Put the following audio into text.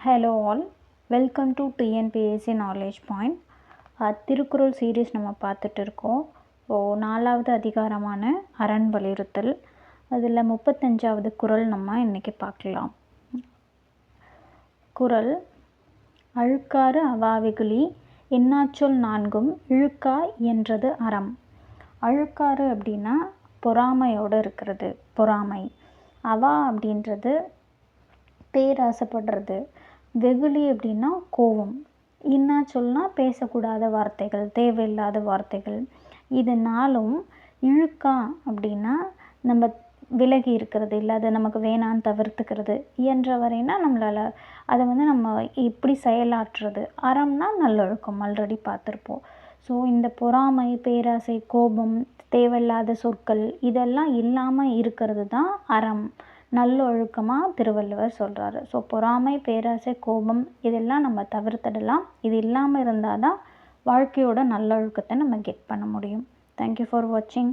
Hello all, welcome to TNPSC knowledge point. Thirukkural series நம்ம பார்த்துட்டு இருக்கோம். நாலாவது அதிகாரமான அரண் வலியுறுத்தல், அதில் 35வது குறள் நம்ம இன்றைக்கி பார்க்கலாம். குறள்: அழுக்காறு அவாவிகுளி என்னாச்சொல் நான்கும் இழுக்கா என்றது அறம். அழுக்காறு அப்படின்னா பொறாமையோடு இருக்கிறது, பொறாமை. அவா அப்படின்றது பேராசைப்படுறது. வெகுளி அப்படின்னா கோபம். இன்னா சொல்னா பேசக்கூடாத வார்த்தைகள், தேவையில்லாத வார்த்தைகள். இதனாலும் இழுக்கா அப்படின்னா நம்ம விலகி இருக்கிறது, இல்லை அதை நமக்கு வேணான்னு தவிர்த்துக்கிறது. இயன்ற வரைனா நம்மளால் அதை நம்ம இப்படி செயலாற்றுறது. அறம்னா நல்லொழுக்கம், ஆல்ரெடி பார்த்துருப்போம். ஸோ இந்த பொறாமை, பேராசை, கோபம், தேவையில்லாத சொற்கள் இதெல்லாம் இல்லாமல் இருக்கிறது தான் அறம், நல்லொழுக்கமாக திருவள்ளுவர் சொல்கிறாரு. ஸோ பொறாமை, பேராசை, கோபம் இதெல்லாம் நம்ம தவிர்த்திடலாம். இது இல்லாமல் இருந்தால் தான் வாழ்க்கையோட நல்லொழுக்கத்தை நம்ம கெட் பண்ண முடியும். தேங்க்யூ ஃபார் வாட்சிங்.